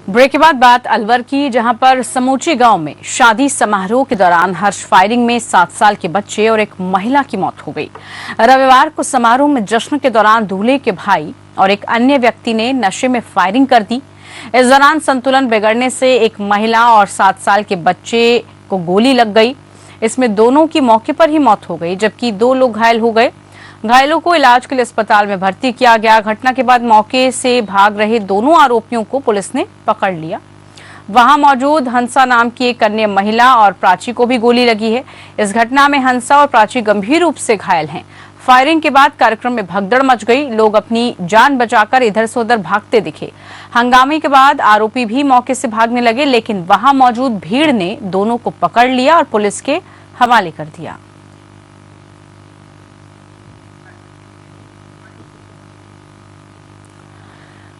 Break के बाद बात अलवर की, जहां पर समूची गांव में शादी समारोह के दौरान हर्ष फायरिंग में 7 साल के बच्चे और एक महिला की मौत हो गई। रविवार को समारोह में जश्न के दौरान दूल्हे के भाई और एक अन्य व्यक्ति ने नशे में फायरिंग कर दी। इस दौरान संतुलन बिगड़ने से एक महिला और 7 साल के बच्चे को गोली लग गई। इसमें दोनों की मौके पर ही मौत हो गई, जबकि 2 लोग घायल हो गए। घायलों को इलाज के लिए अस्पताल में भर्ती किया गया। घटना के बाद मौके से भाग रहे दोनों आरोपियों को पुलिस ने पकड़ लिया। वहां मौजूद हंसा नाम की एक अन्य महिला और प्राची को भी गोली लगी है। इस घटना में हंसा और प्राची गंभीर रूप से घायल हैं। फायरिंग के बाद कार्यक्रम में भगदड़ मच गई। लोग अपनी जान बचाकर इधर से उधर भागते दिखे। हंगामे के बाद आरोपी भी मौके से भागने लगे, लेकिन वहां मौजूद भीड़ ने दोनों को पकड़ लिया और पुलिस के हवाले कर दिया।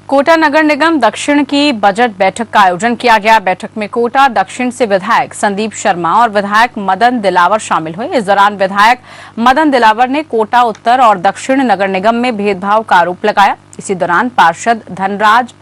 कोटा नगर निगम दक्षिण की बजट बैठक का आयोजन किया गया। बैठक में कोटा दक्षिण से विधायक संदीप शर्मा और विधायक मदन दिलावर शामिल हुए। इस दौरान विधायक मदन दिलावर ने कोटा उत्तर और दक्षिण नगर निगम में भेदभाव का आरोप लगाया। इसी दौरान पार्षद धनराज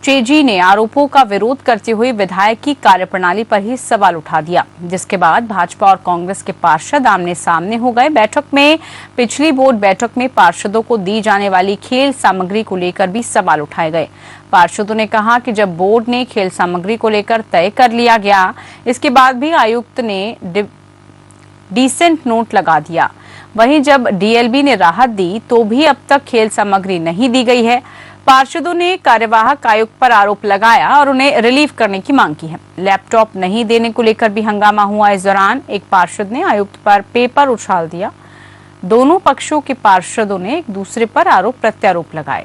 चेजी ने आरोपों का विरोध करते हुए विधायक की कार्यप्रणाली पर ही सवाल उठा दिया, जिसके बाद भाजपा और कांग्रेस के पार्षद आमने सामने हो गए। बैठक में पिछली बोर्ड बैठक में पार्षदों को दी जाने वाली खेल सामग्री को लेकर भी सवाल उठाए गए। पार्षदों ने कहा कि जब बोर्ड ने खेल सामग्री को लेकर तय कर लिया गया, इसके बाद भी आयुक्त ने डिसेंट नोट लगा दिया। वहीं जब डीएलबी ने राहत दी तो भी अब तक खेल सामग्री नहीं दी गई है। पार्षदों ने कार्यवाहक आयुक्त पर आरोप लगाया और उन्हें रिलीव करने की मांग की है। लैपटॉप नहीं देने को लेकर भी हंगामा हुआ। इस दौरान एक पार्षद ने आयुक्त पर पेपर उछाल दिया। दोनों पक्षों के पार्षदों ने एक दूसरे पर आरोप प्रत्यारोप लगाए।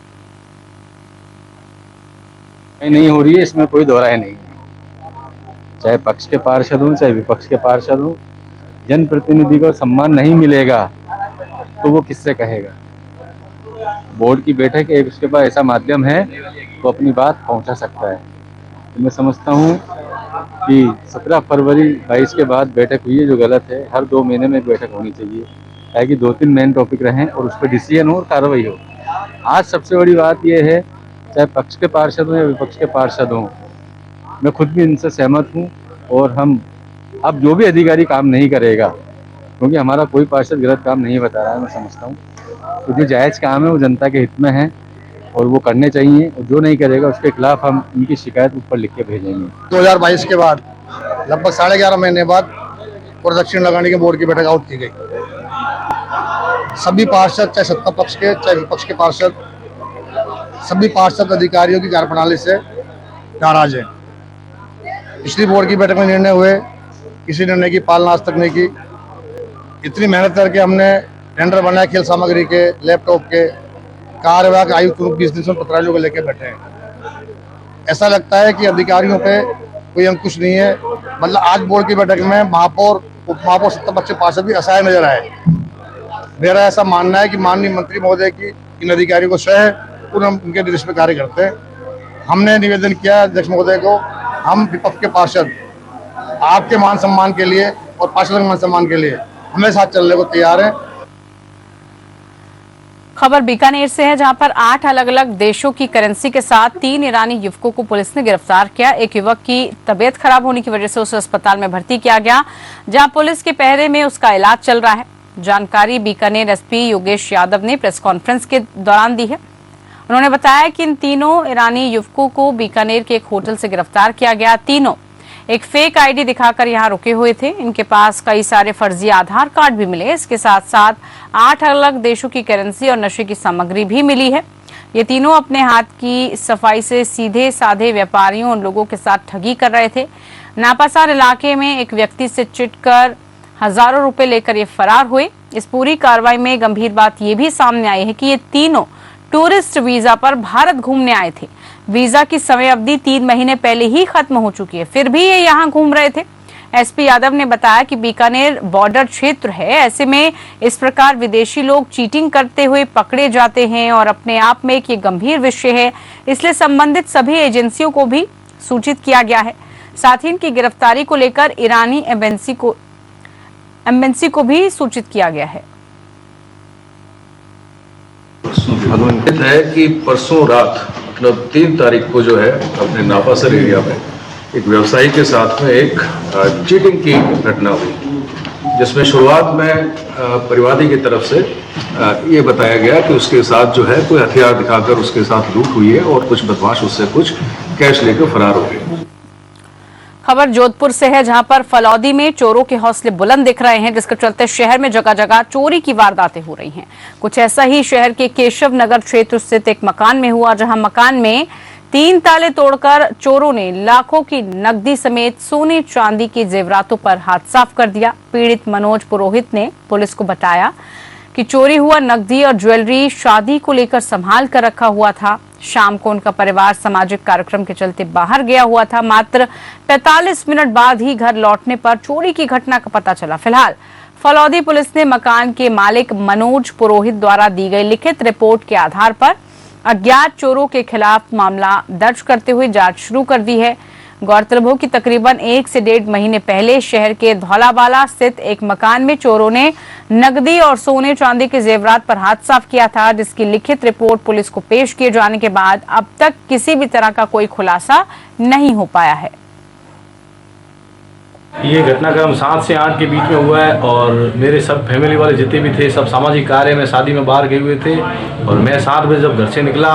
नहीं हो रही है, इसमें कोई दोहराए नहीं। चाहे पक्ष के पार्षद हों चाहे विपक्ष के पार्षद हों, जनप्रतिनिधि को सम्मान नहीं मिलेगा तो वो किससे कहेगा। बोर्ड की बैठक एक उसके पास ऐसा माध्यम है वो अपनी बात पहुंचा सकता है। तो मैं समझता हूं कि 17 फरवरी 22 के बाद बैठक हुई है जो गलत है। हर 2 महीने में एक बैठक होनी चाहिए ताकि 2-3 मेन टॉपिक रहें और उस पर डिसीजन हो और कार्रवाई हो। आज सबसे बड़ी बात यह है, चाहे पक्ष के पार्षद हों या विपक्ष के पार्षद हों, मैं खुद भी इनसे सहमत हूँ। और हम अब जो भी अधिकारी काम नहीं करेगा, क्योंकि हमारा कोई पार्षद गलत काम नहीं बता रहा है, मैं समझता हूँ तो जो जायज़ काम है वो जनता के हित में है और वो करने चाहिए, और जो नहीं करेगा उसके खिलाफ हम उनकी शिकायत ऊपर लिख के भेजेंगे। 2022 के बाद लगभग 11.5 महीने बाद दक्षिण लगाने के बोर्ड की बैठक आउट की गई। सभी पार्षद, चाहे सत्ता पक्ष के चाहे विपक्ष के पार्षद, सभी पार्षद अधिकारियों की कार्यप्रणाली से नाराज हैं। पिछली बोर्ड की बैठक में निर्णय हुए, किसी निर्णय की पालना आज तक नहीं की। इतनी मेहनत करके हमने टेंडर बनाया खेल सामग्री के, लैपटॉप के, कार्यवाहक आयुक्त 20 दिन से पत्रावलियों को लेकर बैठे हैं। ऐसा लगता है कि अधिकारियों पे कोई अंकुश नहीं है। मतलब आज बोर्ड की बैठक में महापौर, उप महापौर, सत्ता पक्ष पार्षद भी असहाय नजर आए। मेरा ऐसा मानना है कि माननीय मंत्री महोदय की इन अधिकारियों को शय है, उनके निर्देश में कार्य करते हैं। हमने निवेदन किया अध्यक्ष महोदय को, हम विपक्ष के पार्षद आपके मान सम्मान के लिए और पार्षद के मान सम्मान के लिए हमें साथ चलने को तैयार हैं। खबर बीकानेर से है, जहां पर 8 अलग अलग देशों की करेंसी के साथ 3 ईरानी युवकों को पुलिस ने गिरफ्तार किया। एक युवक की तबीयत खराब होने की वजह से उसे अस्पताल में भर्ती किया गया, जहां पुलिस के पहरे में उसका इलाज चल रहा है। जानकारी बीकानेर एसपी योगेश यादव ने प्रेस कॉन्फ्रेंस के दौरान दी है। उन्होंने बताया कि इन तीनों ईरानी युवकों को बीकानेर के एक होटल से गिरफ्तार किया गया। तीनों एक फेक आईडी दिखाकर यहां रुके हुए थे। इनके पास कई सारे फर्जी आधार कार्ड भी मिले। इसके साथ साथ 8 अलग देशों की करेंसी और नशे की सामग्री भी मिली है। ये तीनों अपने हाथ की सफाई से सीधे साधे व्यापारियों और लोगों के साथ ठगी कर रहे थे। नापासार इलाके में एक व्यक्ति से चिटकर हजारों रुपए लेकर ये फरार हुए। इस पूरी कार्रवाई में गंभीर बात यह भी सामने आई है कि ये तीनों टूरिस्ट वीजा पर भारत घूमने आए थे। वीजा की समय अवधि 3 महीने पहले ही खत्म हो चुकी है, फिर भी ये यहाँ घूम रहे थे। एसपी यादव ने बताया कि बीकानेर बॉर्डर क्षेत्र है, ऐसे में इस प्रकार विदेशी लोग चीटिंग करते हुए पकड़े जाते हैं और अपने आप में एक ये गंभीर विषय है, इसलिए संबंधित सभी एजेंसियों को भी सूचित किया गया है। साथ ही इनकी गिरफ्तारी को लेकर ईरानी एम्बेसी को भी सूचित किया गया है। अनुमानित है कि परसों रात मतलब 3 तारीख को जो है अपने नापासर एरिया में एक व्यवसायी के साथ में एक चीटिंग की घटना हुई, जिसमें शुरुआत में परिवादी की तरफ से ये बताया गया कि उसके साथ जो है कोई हथियार दिखाकर उसके साथ लूट हुई है और कुछ बदमाश उससे कुछ कैश लेकर फरार हो गए। खबर जोधपुर से है, जहां पर फलौदी में चोरों के हौसले बुलंद दिख रहे हैं, जिसके चलते शहर में जगह जगह चोरी की वारदातें हो रही हैं। कुछ ऐसा ही शहर के केशव नगर क्षेत्र स्थित एक मकान में हुआ, जहां मकान में 3 ताले तोड़कर चोरों ने लाखों की नकदी समेत सोने चांदी के जेवरातों पर हाथ साफ कर दिया। पीड़ित मनोज पुरोहित ने पुलिस को बताया कि चोरी हुआ नकदी और ज्वेलरी शादी को लेकर संभाल कर रखा हुआ था। शाम को उनका परिवार सामाजिक कार्यक्रम के चलते बाहर गया हुआ था। मात्र 45 मिनट बाद ही घर लौटने पर चोरी की घटना का पता चला। फिलहाल फलौदी पुलिस ने मकान के मालिक मनोज पुरोहित द्वारा दी गई लिखित रिपोर्ट के आधार पर अज्ञात चोरों के खिलाफ मामला दर्ज करते हुए जांच शुरू कर दी है। गौरतलब हो कि तकरीबन 1 से 1.5 महीने पहले शहर के धौलावाला स्थित एक मकान में चोरों ने नकदी और सोने चांदी के जेवरात पर हाथ साफ किया था, जिसकी लिखित रिपोर्ट पुलिस को पेश किए जाने के बाद अब तक किसी भी तरह का कोई खुलासा नहीं हो पाया है। ये घटनाक्रम 7 से 8 के बीच में हुआ है और मेरे सब फैमिली वाले जितने भी थे सब सामाजिक कार्य में शादी में बाहर गए हुए थे और मैं 7 बजे जब घर से निकला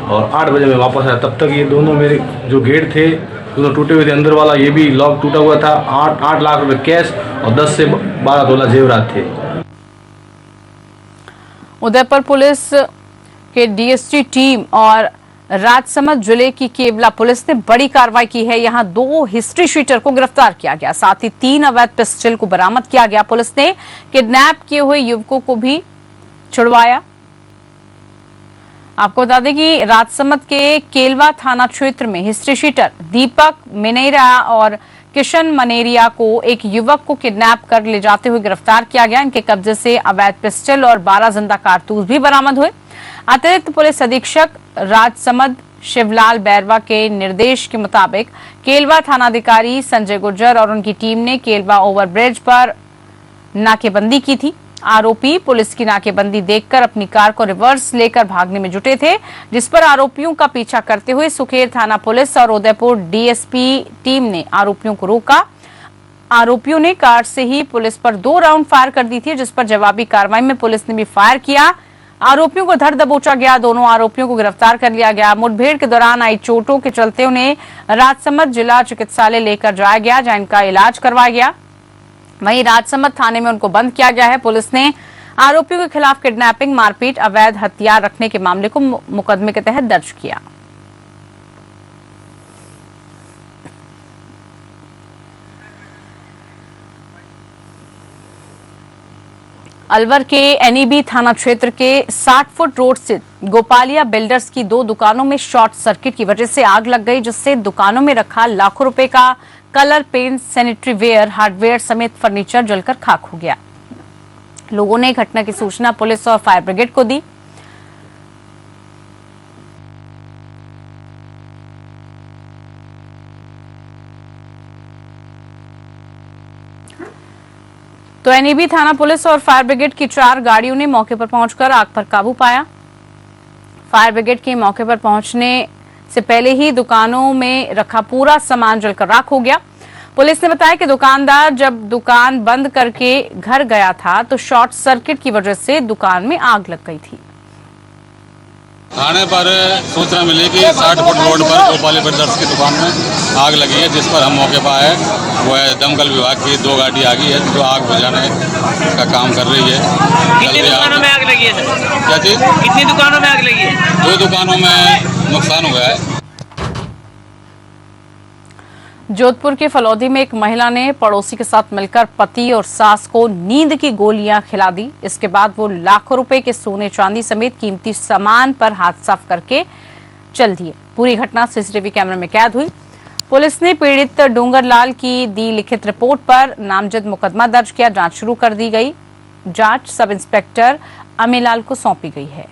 और 8 बजे मैं वापस आया, तब तक ये दोनों मेरे जो गेट थे दोनों टूटे हुए थे। अंदर वाला ये भी लॉक टूटा हुआ था। 8 लाख रुपए कैश और 10 से 12 तोला जेवरात थे। उदयपुर पुलिस के डीएसटी टीम और राजसमंद जिले की केवला पुलिस ने बड़ी कार्रवाई की है। यहां 2 हिस्ट्री शीटर को गिरफ्तार किया गया, साथ ही 3 अवैध पिस्टल को बरामद किया गया। पुलिस ने किडनैप किए हुए युवकों को भी छुड़वाया। आपको बता दें कि राजसमंद के केलवा थाना क्षेत्र में हिस्ट्री शीटर दीपक मिनेरा और किशन मनेरिया को एक युवक को किडनैप कर ले जाते हुए गिरफ्तार किया गया। इनके कब्जे से अवैध पिस्टल और 12 जिंदा कारतूस भी बरामद हुए। अतिरिक्त पुलिस अधीक्षक राजसमंद शिवलाल बैरवा के निर्देश के मुताबिक केलवा थानाधिकारी संजय गुर्जर और उनकी टीम ने केलवा ओवरब्रिज पर नाकेबंदी की थी। आरोपी पुलिस की नाकेबंदी देखकर अपनी कार को रिवर्स लेकर भागने में जुटे थे, जिस पर आरोपियों का पीछा करते हुए सुखेर थाना पुलिस और उदयपुर डीएसपी टीम ने आरोपियों को रोका। आरोपियों ने कार से ही पुलिस पर 2 राउंड फायर कर दी थी, जिस पर जवाबी कार्रवाई में पुलिस ने भी फायर किया। आरोपियों को धर दबोचा गया। दोनों आरोपियों को गिरफ्तार कर लिया गया। मुठभेड़ के दौरान आई चोटों के चलते उन्हें राजसमंद जिला चिकित्सालय लेकर जाया गया, जहां इनका इलाज करवाया गया। वहीं राजसमंद थाने में उनको बंद किया गया है। पुलिस ने आरोपियों के खिलाफ किडनैपिंग, मारपीट, अवैध हथियार रखने के मामले को मुकदमे के तहत दर्ज किया। अलवर के एनईबी थाना क्षेत्र के 60 फुट रोड स्थित गोपालिया बिल्डर्स की 2 दुकानों में शॉर्ट सर्किट की वजह से आग लग गई, जिससे दुकानों में रखा लाखों रुपए का colour paint, sanitary ware, hardware समेत फर्नीचर जलकर खाक हो गया। लोगों ने घटना की सूचना पुलिस और फायर ब्रिगेड को दी। तो एनईबी थाना पुलिस और फायर ब्रिगेड की 4 गाड़ियों ने मौके पर पहुंचकर आग पर काबू पाया। फायर ब्रिगेड के मौके पर पहुंचने से पहले ही दुकानों में रखा पूरा सामान जलकर राख हो गया। पुलिस ने बताया कि दुकानदार जब दुकान बंद करके घर गया था तो शॉर्ट सर्किट की वजह से दुकान में आग लग गई थी। थाने पर सूचना मिली कि 60 फुट रोड पर गोपालिया बिल्डर्स की दुकान में आग लगी है, जिस पर हम मौके पर आए। वो है दमकल विभाग की 2 गाड़ी आ गई है जो आग बुझाने का काम कर रही है। कितनी दुकानों में आग लगी है सर? क्या चीज? कितनी दुकानों में आग लगी है? 2 दुकानों में नुकसान हो गया है। जोधपुर के फलौदी में एक महिला ने पड़ोसी के साथ मिलकर पति और सास को नींद की गोलियां खिला दी। इसके बाद वो लाखों रुपए के सोने चांदी समेत कीमती सामान पर हाथ साफ करके चल दिए। पूरी घटना सीसीटीवी कैमरे में कैद हुई। पुलिस ने पीड़ित डूंगरलाल की दी लिखित रिपोर्ट पर नामजद मुकदमा दर्ज किया। जांच शुरू कर दी गई। जांच सब इंस्पेक्टर अमीलाल को सौंपी गई है।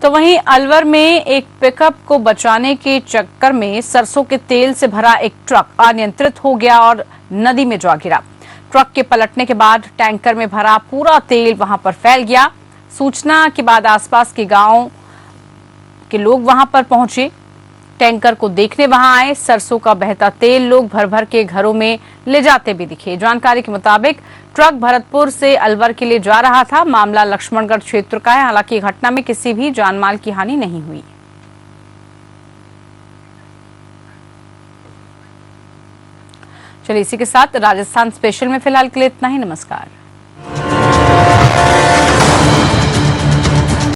तो तो वहीं अलवर में एक पिकअप को बचाने के चक्कर में सरसों के तेल से भरा एक ट्रक अनियंत्रित हो गया और नदी में जा गिरा। ट्रक के पलटने के बाद टैंकर में भरा पूरा तेल वहां पर फैल गया। सूचना के बाद आसपास के गांव के लोग वहां पर पहुंचे, टैंकर को देखने वहां आए। सरसों का बहता तेल लोग भर भर के घरों में ले जाते भी दिखे। जानकारी के मुताबिक ट्रक भरतपुर से अलवर के लिए जा रहा था। मामला लक्ष्मणगढ़ क्षेत्र का है। हालांकि घटना में किसी भी जानमाल की हानि नहीं हुई। चलिए इसी के साथ राजस्थान स्पेशल में फिलहाल के लिए इतना ही। नमस्कार।